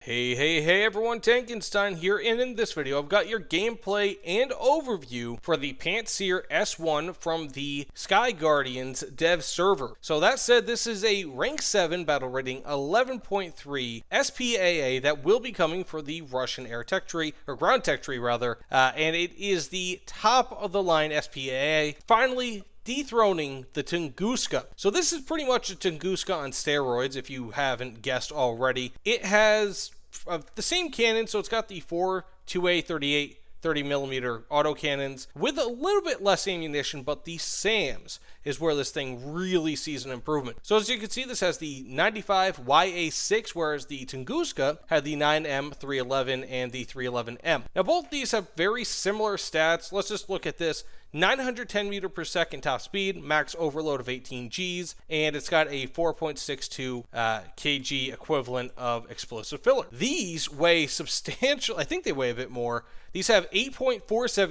Hey everyone, Tankenstein here, and in this video I've got your gameplay and overview for the Pantsir-S1 from the Sky Guardians dev server. So that said, this is a rank 7 battle rating 11.3 SPAA that will be coming for the Russian air tech tree, or ground tech tree rather, and it is the top of the line SPAA, finally dethroning the Tunguska. So this is pretty much a Tunguska on steroids, if you haven't guessed already. It has the same cannon, so it's got the 4 2A 38 30mm auto cannons with a little bit less ammunition, but the SAMs is where this thing really sees an improvement. So as you can see, this has the 95 YA6, whereas the Tunguska had the 9M 311 and the 311M. Now both these have very similar stats. Let's just look at this. 910 meter per second top speed, max overload of 18 Gs, and it's got a 4.62 kg equivalent of explosive filler. These weigh substantial, I think they weigh a bit more. These have 8.47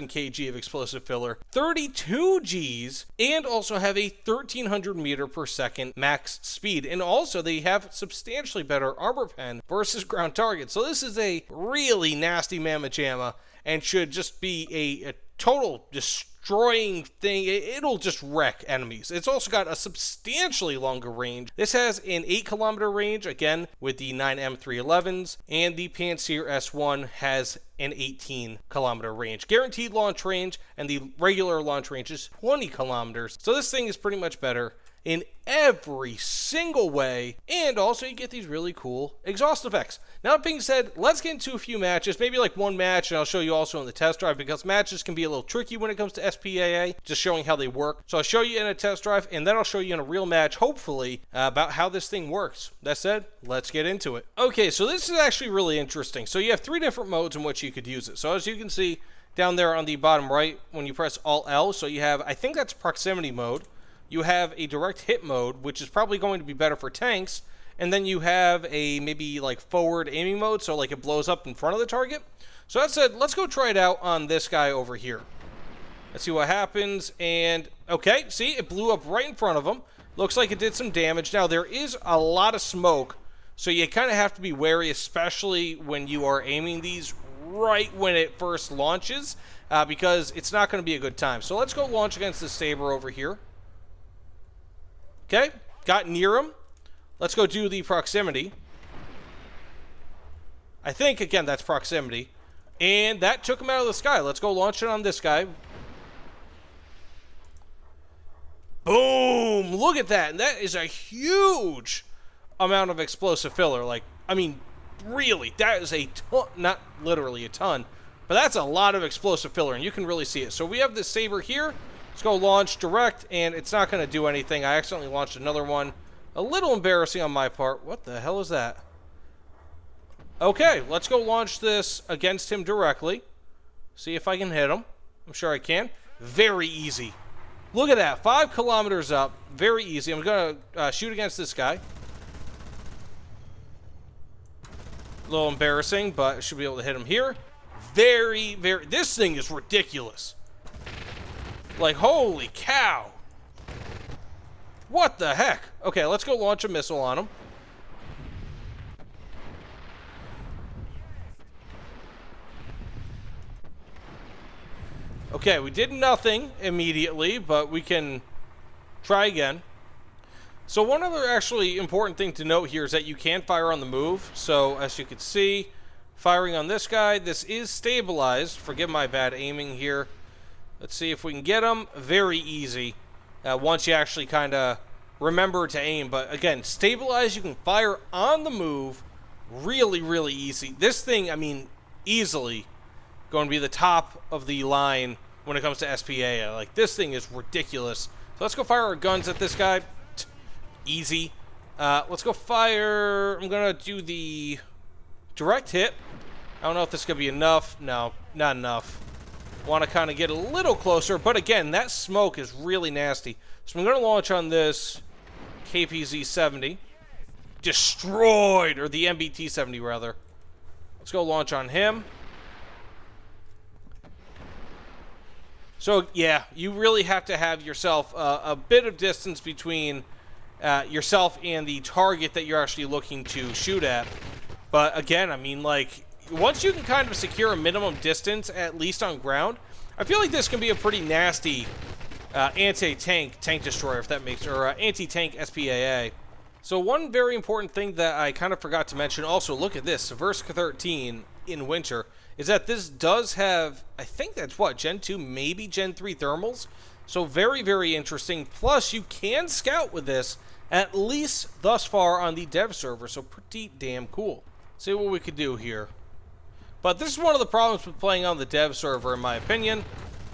kg of explosive filler, 32 Gs, and also have a 1300 meter per second max speed. And also they have substantially better armor pen versus ground target. So this is a really nasty mamma jamma and should just be a total destroying thing. It'll just wreck enemies. It's also got a substantially longer range. This has an 8-kilometer range, again, with the 9M311s, and the Pantsir-S1 has an 18-kilometer range. Guaranteed launch range, and the regular launch range is 20 kilometers. So this thing is pretty much better in every single way, and also you get these really cool exhaust effects. Now, that being said, let's get into a few matches, maybe like one match, and I'll show you also in the test drive, because matches can be a little tricky when it comes to SPAA, just showing how they work. So I'll show you in a test drive, and then I'll show you in a real match, hopefully, about how this thing works. That said, let's get into it. Okay, so this is actually really interesting. So you have 3 different modes in which you could use it. So as you can see down there on the bottom right, when you press Alt-L, so you have, I think that's proximity mode. You have a direct hit mode, which is probably going to be better for tanks, and then you have a maybe like forward aiming mode, so like it blows up in front of the target. So that said, let's go try it out on this guy over here. Let's see what happens, and okay, see, it blew up right in front of him. Looks like it did some damage. Now, there is a lot of smoke, so you kind of have to be wary, especially when you are aiming these right when it first launches, because it's not going to be a good time. So let's go launch against this Saber over here. Okay, got near him. Let's go do the proximity. I think, again, that's proximity. And that took him out of the sky. Let's go launch it on this guy. Boom! Look at that. And that is a huge amount of explosive filler. Like, I mean, really, that is a ton, not literally a ton, but that's a lot of explosive filler, and you can really see it. So we have this Saber here. Let's go launch direct, and it's not going to do anything. I accidentally launched another one. A little embarrassing on my part. What the hell is that? Okay, let's go launch this against him directly. See if I can hit him. I'm sure I can. Very easy. Look at that. 5 kilometers up. Very easy. I'm going to shoot against this guy. A little embarrassing, but I should be able to hit him here. Very, very... This thing is ridiculous. Like, holy cow. What the heck? Okay, let's go launch a missile on him. Okay, we did nothing immediately, but we can try again. So one other actually important thing to note here is that you can fire on the move. So as you can see, firing on this guy, this is stabilized. Forgive my bad aiming here. Let's see if we can get him. Very easy once you actually kind of remember to aim. But again, stabilize, you can fire on the move. Really, really easy. This thing, I mean, easily going to be the top of the line when it comes to SPAA. Like, this thing is ridiculous. So let's go fire our guns at this guy. Easy. Let's go fire. I'm going to do the direct hit. I don't know if this is going to be enough. No, not enough. Want to kind of get a little closer, but again, that smoke is really nasty. So I'm going to launch on this KPZ-70. Destroyed, or the MBT-70 rather. Let's go launch on him. So yeah, you really have to have yourself a bit of distance between yourself and the target that you're actually looking to shoot at. But again, I mean, like, once you can kind of secure a minimum distance, at least on ground, I feel like this can be a pretty nasty anti-tank tank destroyer, if that makes, or anti-tank SPAA. So one very important thing that I kind of forgot to mention, also look at this, Severska 13 in winter, is that this does have, I think that's what, Gen 2, maybe Gen 3 thermals. So very, very interesting. Plus, you can scout with this, at least thus far on the dev server, so pretty damn cool. See what we could do here. But this is one of the problems with playing on the dev server, in my opinion,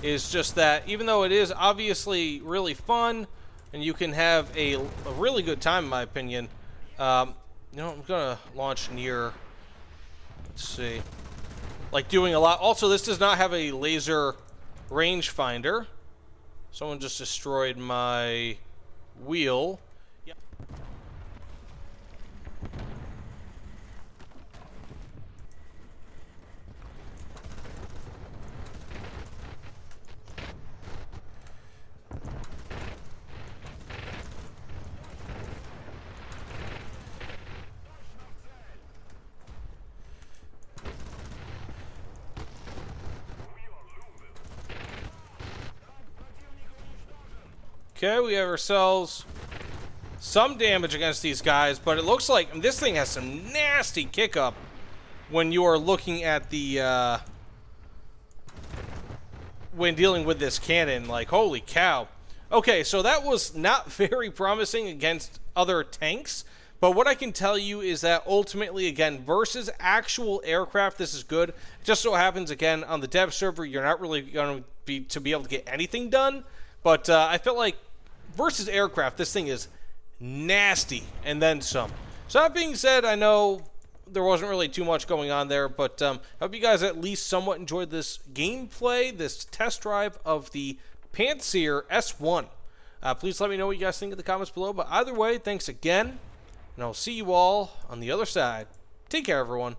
is just that even though it is obviously really fun, and you can have a really good time, in my opinion, you know, I'm going to launch near, let's see, like doing a lot. Also, this does not have a laser rangefinder. Someone just destroyed my wheel. Yep. Okay, we have ourselves some damage against these guys, but it looks like this thing has some nasty kick up when you are looking at the when dealing with this cannon. Like, holy cow. Okay, so that was not very promising against other tanks, but what I can tell you is that ultimately, again, versus actual aircraft, this is good. It just so happens, again, on the dev server, you're not really going to be able to get anything done, but I felt like versus aircraft, this thing is nasty, and then some. So that being said, I know there wasn't really too much going on there, but I hope you guys at least somewhat enjoyed this gameplay, this test drive of the Pantsir-S1. Please let me know what you guys think in the comments below, but either way, thanks again, and I'll see you all on the other side. Take care, everyone.